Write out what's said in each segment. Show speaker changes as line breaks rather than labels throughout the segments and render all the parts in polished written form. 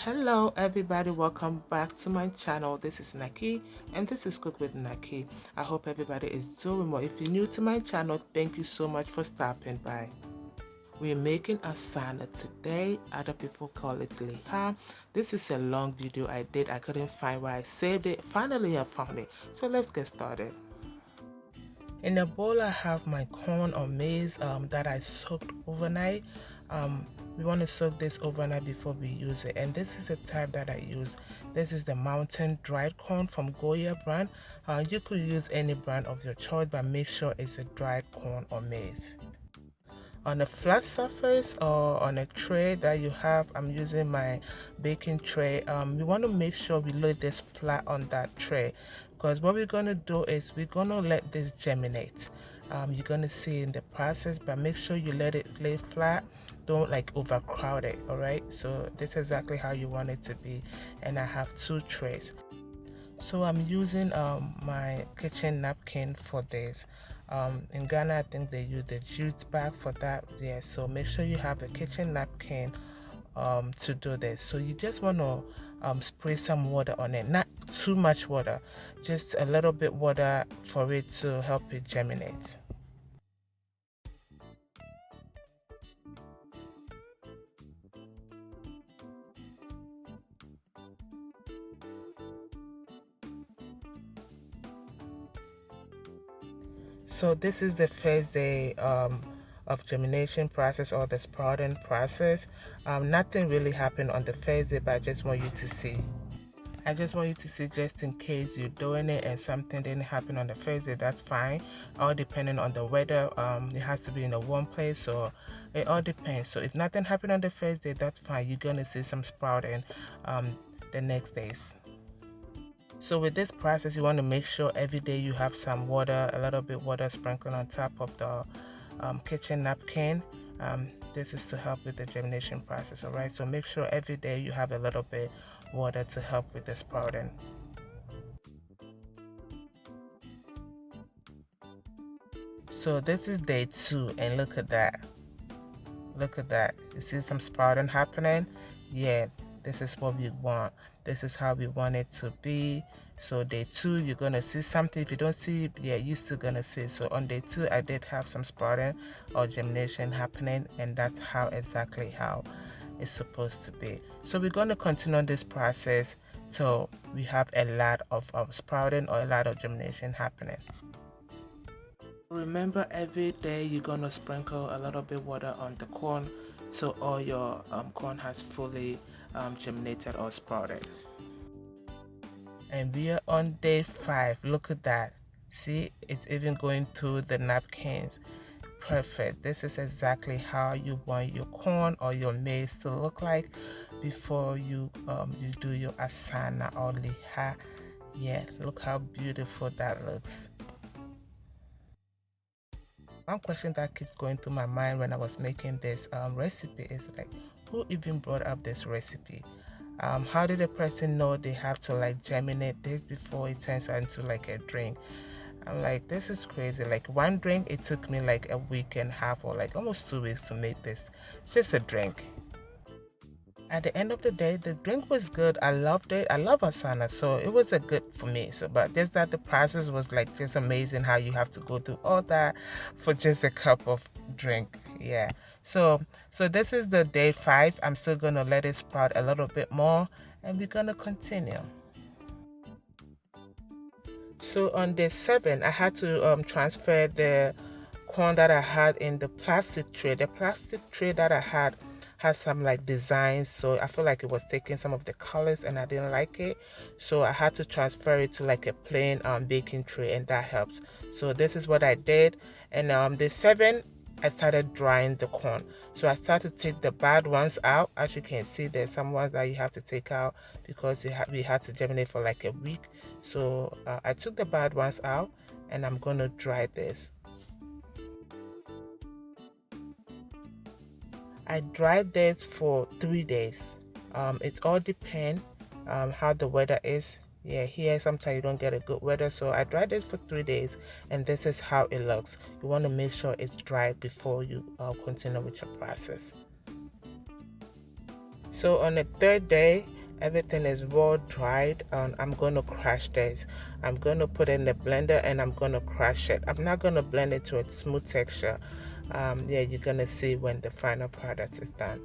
Hello everybody, welcome back to my channel. This is Nakie and this is Cook with Nakie. I hope everybody is doing well. If you're new to my channel, thank you so much for stopping by. We're making Asaana today. Other people call it liha. This is a long video I did. I couldn't find where I saved it. Finally I found it. So let's get started. In a bowl I have my corn or maize that I soaked overnight. We want to soak this overnight before we use it, and this is the type that I use. This is the mountain dried corn from Goya brand. You could use any brand of your choice, but make sure it's a dried corn or maize. On a flat surface or on a tray that you have, I'm using my baking tray. We want to make sure we lay this flat on that tray, because what we're going to do is we're going to let this germinate. You're going to see in the process, but make sure you let it lay flat. Don't like overcrowd it. All right, so this is exactly how you want it to be. And I have 2 trays. So I'm using my kitchen napkin for this. In Ghana, I think they use the jute bag for that. Yeah, so make sure you have a kitchen napkin to do this. So you just want to spray some water on it, not too much water, just a little bit water for it to help it germinate. So this is the first day of germination process, or the sprouting process. Nothing really happened on the first day, but I just want you to see. I just want you to see, just in case you're doing it and something didn't happen on the first day, that's fine. All depending on the weather. It has to be in a warm place, so it all depends. So if nothing happened on the first day, that's fine. You're gonna see some sprouting the next days. So with this process, you want to make sure every day you have some water, a little bit water sprinkled on top of the kitchen napkin. This is to help with the germination process. All right, so make sure every day you have a little bit water to help with the sprouting. So this is day 2, and look at that. Look at that. You see some sprouting happening? Yeah, this is what we want. This is how we want it to be. So day 2, you're gonna see something. If you don't see it, yeah, you're still gonna see. So on day 2, I did have some sprouting or germination happening, and that's exactly how it's supposed to be. So we're gonna continue on this process so we have a lot of sprouting or a lot of germination happening. Remember, every day you're gonna sprinkle a little bit water on the corn so all your corn has fully germinated or sprouted. And we are on day 5. Look at that. See, it's even going through the napkins. Perfect. This is exactly how you want your corn or your maize to look like before you do your Asaana or liha. Yeah, look how beautiful that looks. One question that keeps going through my mind when I was making this recipe is like, who even brought up this recipe? How did a person know they have to like germinate this before it turns out into like a drink? I'm like, this is crazy. Like one drink, it took me like a week and a half or like almost 2 weeks to make this. Just a drink. At the end of the day, the drink was good. I loved it. I love Asaana, so it was a good for me. So, but just that the process was like just amazing, how you have to go through all that for just a cup of drink. Yeah. So this is the day 5. I'm still gonna let it sprout a little bit more, and we're gonna continue. So on day 7, I had to transfer the corn that I had in the plastic tray. The plastic tray that I had has some like designs, so I feel like it was taking some of the colors and I didn't like it, so I had to transfer it to like a plain baking tray, and that helps. So this is what I did. And day 7, I started drying the corn. So I started to take the bad ones out. As you can see, there's some ones that you have to take out because we had to germinate for like a week. So I took the bad ones out, and I'm gonna dry this. I dried this for 3 days. It all depends how the weather is. Yeah, here sometimes you don't get a good weather, so I dried this for 3 days, and this is how it looks. You want to make sure it's dry before you continue with your process. So on the third day, everything is well dried, and I'm going to crush this. I'm going to put it in the blender and I'm going to crush it. I'm not going to blend it to a smooth texture. Yeah, you're going to see when the final product is done.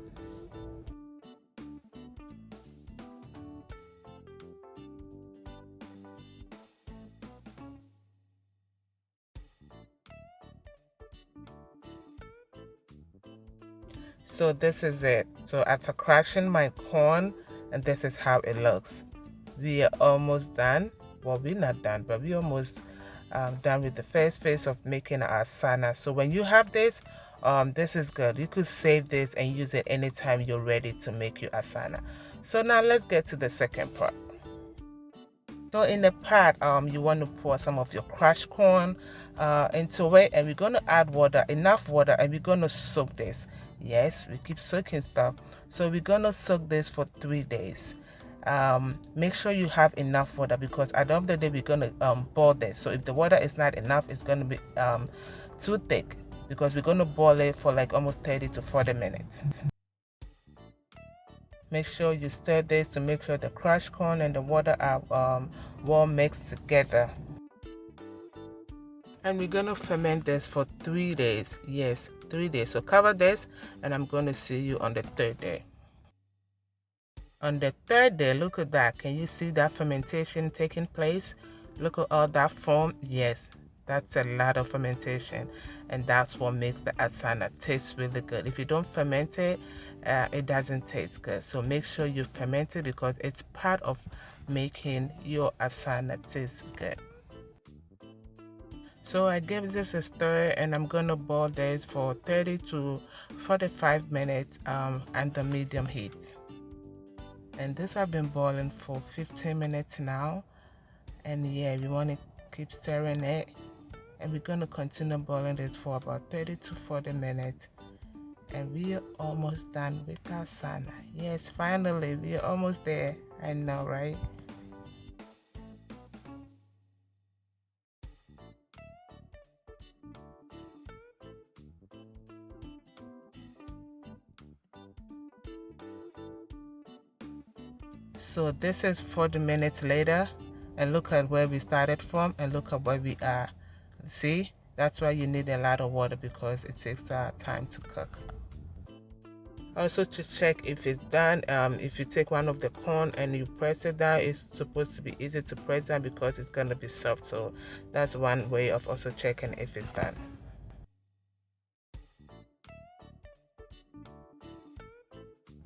So this is it. So after crushing my corn, and this is how it looks. We are almost done. Well, we're not done, but we're almost done with the first phase of making our Asaana. So when you have this, this is good. You could save this and use it anytime you're ready to make your Asaana. So now let's get to the second part. So in the pot, you want to pour some of your crushed corn into it, and we're going to add water, enough water, and we're going to soak this. Yes, we keep soaking stuff. So we're going to soak this for 3 days. Make sure you have enough water, because at the end of the day, we're going to boil this. So if the water is not enough, it's going to be too thick, because we're going to boil it for like almost 30 to 40 minutes. Make sure you stir this to make sure the crushed corn and the water are well mixed together. And we're going to ferment this for 3 days. Yes, 3 days. So cover this, and I'm going to see you on the third day. On the third day, look at that. Can you see that fermentation taking place? Look at all that foam. Yes, that's a lot of fermentation, and that's what makes the Asaana taste really good. If you don't ferment it, it doesn't taste good. So make sure you ferment it, because it's part of making your Asaana taste good. So I gave this a stir, and I'm gonna boil this for 30 to 45 minutes at the medium heat. And this have been boiling for 15 minutes now, and yeah, we want to keep stirring it, and we're going to continue boiling this for about 30 to 40 minutes, and we are almost done with our Asaana. Yes, finally, we are almost there. I know, right? So this is 40 minutes later, and look at where we started from, and look at where we are. See, that's why you need a lot of water, because it takes time to cook. Also, to check if it's done, if you take one of the corn and you press it down, it's supposed to be easy to press down, because it's going to be soft. So that's one way of also checking if it's done.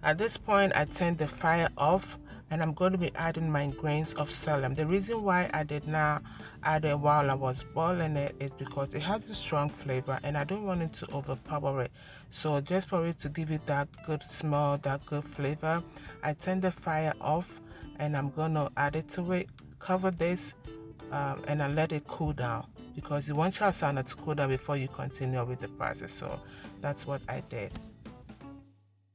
At this point, I turned the fire off, and I'm going to be adding my grains of psyllium. The reason why I did not add it while I was boiling it is because it has a strong flavor, and I don't want it to overpower it. So just for it to give it that good smell, that good flavor, I turned the fire off, and I'm going to add it to it, cover this, and I let it cool down, because you want your Asaana to cool down before you continue with the process. So that's what I did.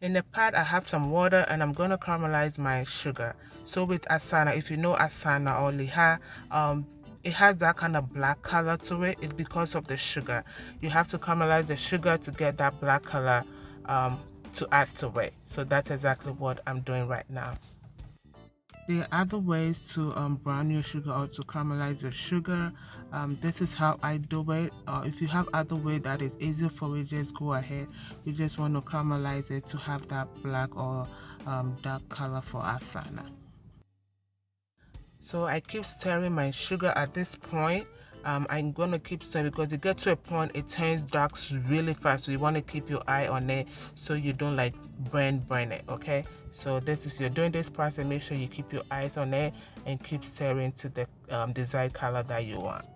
In the pot, I have some water, and I'm going to caramelize my sugar. So with Asaana, if you know Asaana or Liha, it has that kind of black color to it. It's because of the sugar. You have to caramelize the sugar to get that black color to add to it. So that's exactly what I'm doing right now. There are other ways to brown your sugar or to caramelize your sugar. This is how I do it. If you have other way that is easier for you, just go ahead. You just want to caramelize it to have that black or dark color for Asaana. So I keep stirring my sugar at this point. I'm going to keep stirring, because it gets to a point it turns dark really fast. So you want to keep your eye on it so you don't like burn it, okay? So this is, you're doing this process, make sure you keep your eyes on it and keep stirring to the desired color that you want.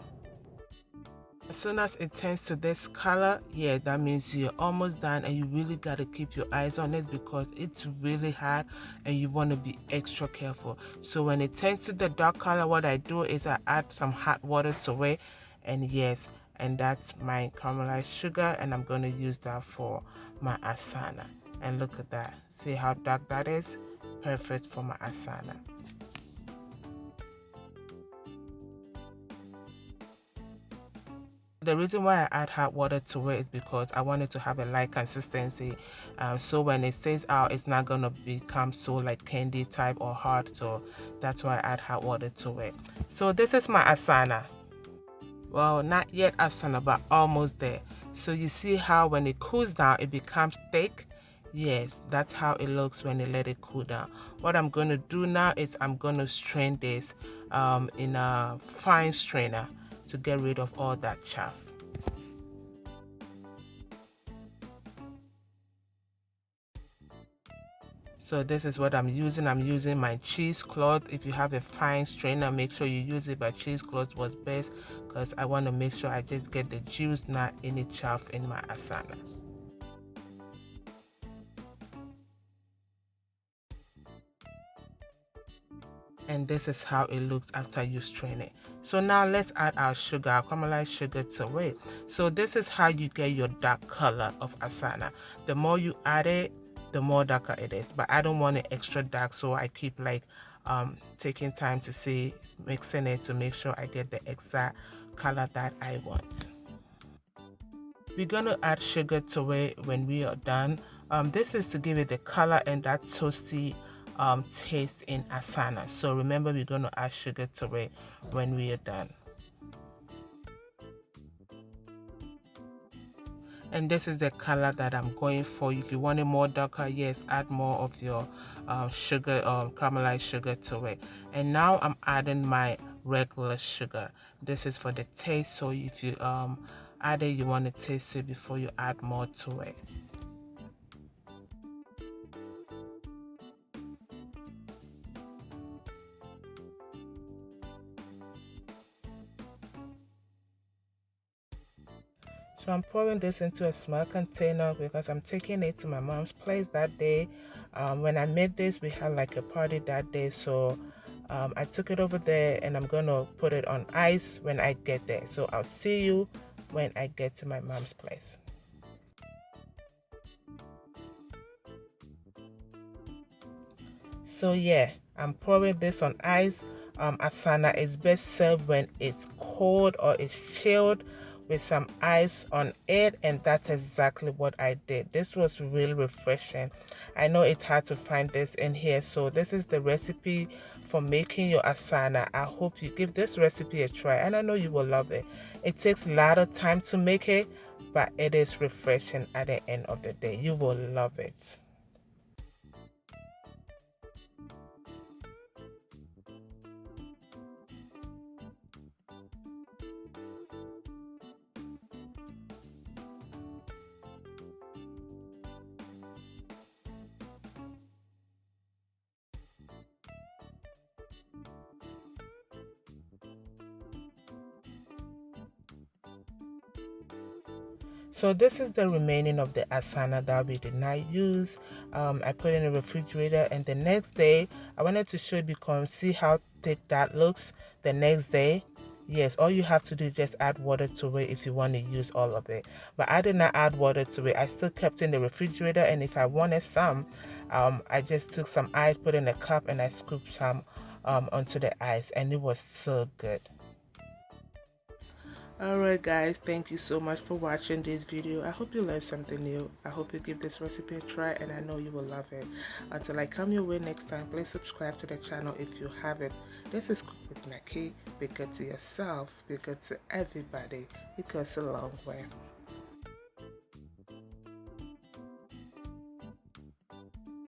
As soon as it turns to this color, yeah, that means you're almost done, and you really got to keep your eyes on it, because it's really hot and you want to be extra careful. So when it turns to the dark color, what I do is I add some hot water to it, and yes, and that's my caramelized sugar, and I'm going to use that for my Asaana. And look at that. See how dark that is? Perfect for my Asaana. the reason why I add hot water to it is because I want it to have a light consistency, so when it stays out it's not gonna become so like candy type or hard. So that's why I add hot water to it. So this is my Asaana. Well, not yet Asaana, but almost there. So you see how when it cools down it becomes thick. Yes, that's how it looks when you let it cool down. What I'm going to do now is I'm going to strain this in a fine strainer to get rid of all that chaff. So this is what I'm using. I'm using my cheesecloth. If you have a fine strainer, make sure you use it, but cheesecloth was best because I want to make sure I just get the juice, not any chaff in my Asaana. And this is how it looks after you strain it. So now let's add our sugar, our caramelized sugar to it. So this is how you get your dark color of Asaana. The more you add it, the more darker it is, but I don't want it extra dark, so I keep like taking time to see, mixing it to make sure I get the exact color that I want. We're going to add sugar to it when we are done. This is to give it the color and that toasty taste in Asaana. So remember, we're going to add sugar to it when we are done. And this is the color that I'm going for. If you want it more darker, yes, add more of your sugar, caramelized sugar to it. And now I'm adding my regular sugar. This is for the taste, so if you add it, you want to taste it before you add more to it. So I'm pouring this into a small container because I'm taking it to my mom's place that day. When I made this, we had like a party that day, so I took it over there and I'm gonna put it on ice when I get there. So I'll see you when I get to my mom's place. So yeah, I'm pouring this on ice. Asaana is best served when it's cold or it's chilled with some ice on it, and that's exactly what I did. This was really refreshing. I know it's hard to find this in here, so this is the recipe for making your Asaana. I hope you give this recipe a try, and I know you will love it. It takes a lot of time to make it, but it is refreshing at the end of the day. You will love it. So this is the remaining of the Asaana that we did not use. I put in the refrigerator, and the next day I wanted to show you because see how thick that looks the next day. Yes, all you have to do is just add water to it if you want to use all of it. But I did not add water to it. I still kept in the refrigerator, and if I wanted some, I just took some ice, put in a cup, and I scooped some onto the ice, and it was so good. Alright guys, thank you so much for watching this video. I hope you learned something new. I hope you give this recipe a try, and I know you will love it. Until I come your way next time, please subscribe to the channel if you haven't. This is Cook with Nakie. Be good to yourself, be good to everybody. It goes a long way.